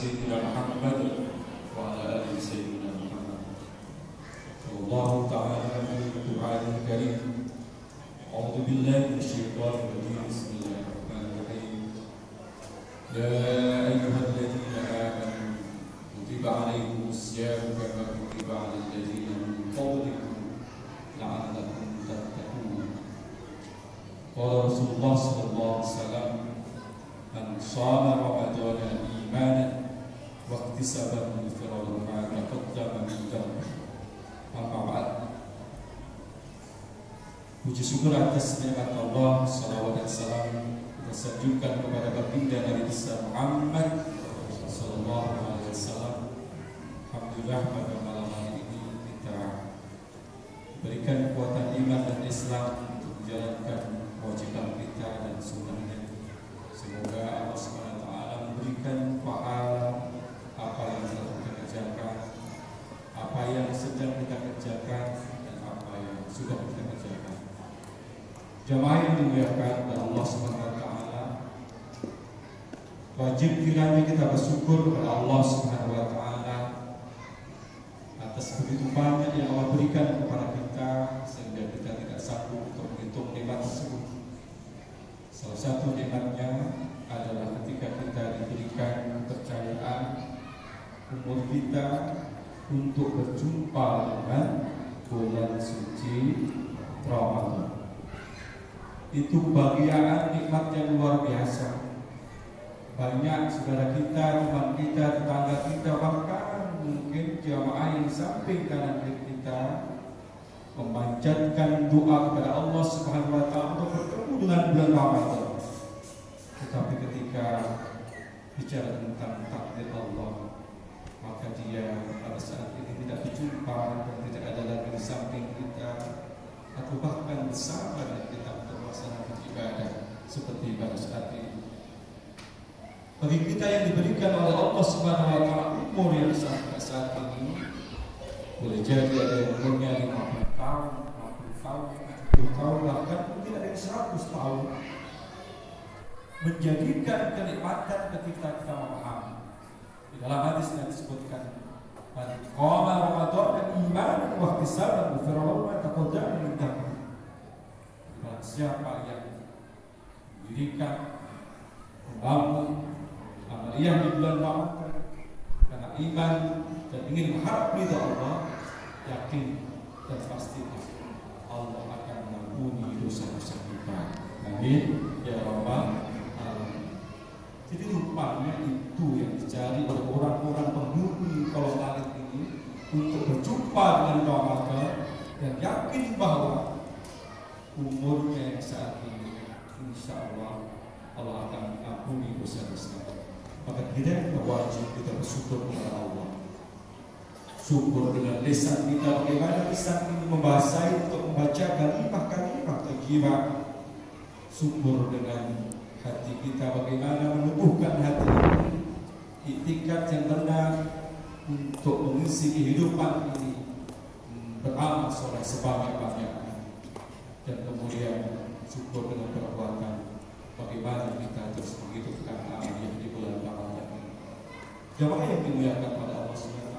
سيدنا محمد وعلى آل سيدنا محمد. والله تعالى في القرآن الكريم أعوذ بالله من الشيطان الرجيم بسم الله الرحمن الرحيم. يا أيها الذين آمنوا كتب عليكم الصيام كما كتب على الذين من قبلكم لعلكم تتقون. قال رسول الله صلى الله عليه وسلم من صام رمضان إيمانا واحتسابا غفر له ما تقدم من ذنبه. Amma ba'd. Puji syukur atas nikmat Allah, salawat dan salam kita sanjungkan kepada baginda Nabi besar Muhammad sallallahu alaihi wasallam. Alhamdulillah pada malam hari ini kita berikan kekuatan iman dan Islam untuk menjalankan kewajiban kita dan sunnahnya. Semoga Allah SWT memberikan pahala apa yang telah kita kerjakan, apa yang sedang kita kerjakan, dan apa yang sudah kita kerjakan. Jamaah yang dimuliakan oleh Allah SWT, wajib kiranya kita bersyukur kepada Allah SWT atas begitu banyak yang Allah berikan kepada kita sehingga kita tidak sanggup untuk menghitung nikmat tersebut. Salah satu nikmatnya adalah ketika kita diberikan kepercayaan umur kita untuk berjumpa dengan bulan suci Ramadan. Itu bagian nikmat yang luar biasa. Banyak saudara kita, teman kita, tetangga kita, bahkan mungkin jamaah yang samping kanan kiri kita memanjatkan doa kepada Allah Subhanahu wa Ta'ala untuk bertemu dengan bulan Ramadan. Tetapi ketika bicara tentang takdir Allah, maka dia pada saat ini tidak berjumpa dan tidak ada lagi di samping kita, atau bahkan bersama dengan kita untuk melaksanakan ibadah seperti pada saat ini. Bagi kita yang diberikan oleh Allah Subhanahu wa Ta'ala umur yang sampai saat ini, boleh jadi ada yang umurnya 50 tahun, 60 tahun, 70 tahun, bahkan mungkin ada yang 100 tahun, menjadikan kenikmatan ketika kita memahami. Di dalam hadis yang disebutkan, man qama Ramadan imanan wa ihtisaban ghufira lahu ma taqaddama min dhanbihi. Barang siapa yang mendirikan, membangun amaliyah di bulan Ramadan karena iman dan ingin mengharap ridha Allah, yakin dan pasti Allah akan mengampuni dosa-dosa kita. Amin ya rabbal alamin. Jadi rupanya itu yang dicari oleh orang-orang penghuni kolong langit ini untuk berjumpa dengan Ramadan dan yakin bahwa umurnya yang saat ini insya Allah Allah akan mengampuni dosa-dosa. Maka kita wajib kita bersyukur kepada Allah. Syukur dengan lisan kita, bagaimana lisan ini membahasahi untuk membaca kalimah-kalimah thayyibah. Syukur dengan hati kita, bagaimana menumbuhkan hati ini iktikad yang benar untuk mengisi kehidupan ini, beramal soleh sebanyak-banyaknya. Dan kemudian syukur dengan perbuatan, bagaimana kita terus menghidupkan amaliyah di bulan Ramadan. Jamaah yang dimuliakan pada Allah SWT,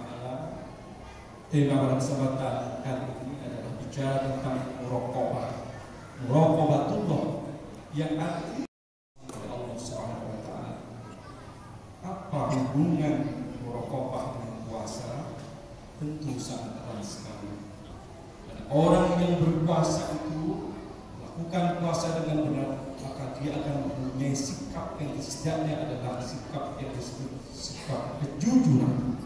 tema pada kesempatan kali ini adalah bicara tentang muraqabah, muraqabatullah, yang artinya Allah SWT. Apa hubungan muraqabah dengan puasa? Tentu sangat erat sekali. Dan orang yang berpuasa itu melakukan puasa dengan benar, maka dia akan mempunyai sikap yang setidaknya adalah sikap yang disebut sikap kejujuran.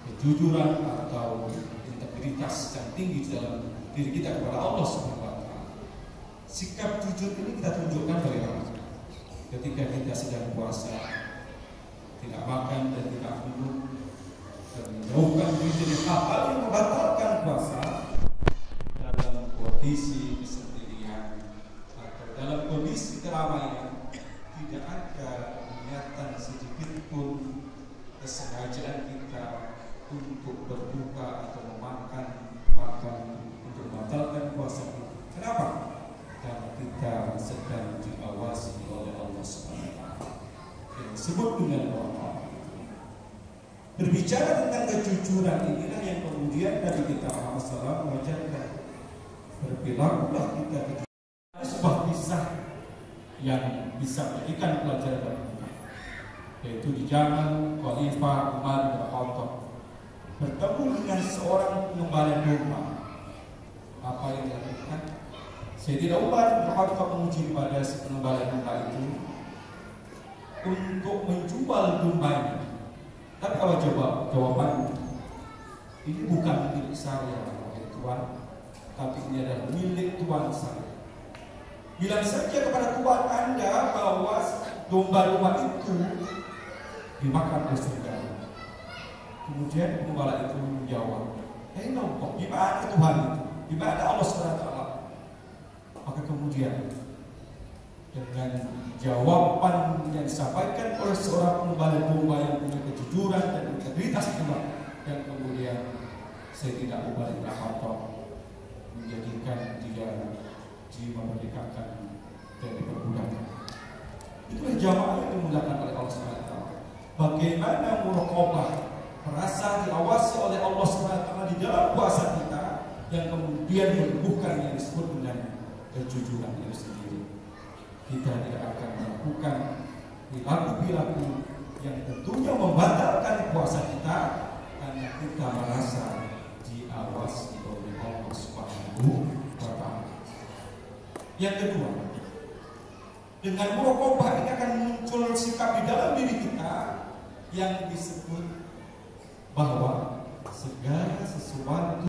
Kejujuran atau integritas yang tinggi dalam diri kita kepada Allah SWT. Sikap jujur ini kita tunjukkan bagaimana ketika kita sedang puasa, tidak makan dan tidak minum, dan menjauhkan diri dari hal-hal yang membatalkan puasa dalam kondisi kesendirian atau dalam kondisi keramaian, tidak ada niatan sedikit pun kesengajaan kita untuk berbuka atau memakan, bahkan untuk membatalkan puasa kita. Kenapa? Karena kita sedang diawasi oleh Allah SWT yang disebut dengan Allah. Berbicara tentang kejujuran inilah yang kemudian Nabi kita Muhammad SAW mengajarkan. Berperilakulah kita kejujuran. Ada sebuah kisah yang bisa memberikan pelajaran bagi kita, yaitu di zaman Khalifah Umar bin Khattab bertemu dengan seorang pengembala domba. Apa yang dilakukan? Sayyidina Umar bin Khattab menguji pada si pengembala domba itu untuk menjual dombanya. Tapi kalau jawaban ini bukan milik saya, wahai Tuan, tapi ini adalah milik Tuan saya. Bilang saja kepada Tuan Anda bahwa domba-domba itu dimakan oleh serigala. Kemudian pengembala itu menjawab, nompok, di mana Tuhan itu? Di mana Allah SWT? Maka kemudian dengan jawaban yang disampaikan oleh seorang pengembala domba yang punya kejujuran dan integritas juga, dan kemudian Sayyidina Umar bin Khattab menjadikan dia dimerdekakan dari perbudakan. Itulah jamaah yang dimulakan oleh Allah SWT. Bagaimana muraqabah, merasa diawasi oleh Allah SWT di dalam puasa kita, yang kemudian menumbuhkan yang disebut dengan kejujuran itu sendiri. Kita tidak akan melakukan perilaku-perilaku yang tentunya membatalkan puasa kita karena kita merasa diawasi oleh Allah Subhanahu wa Ta'ala. Yang kedua, dengan muraqabah ini akan muncul sikap di dalam diri kita yang disebut bahwa segala sesuatu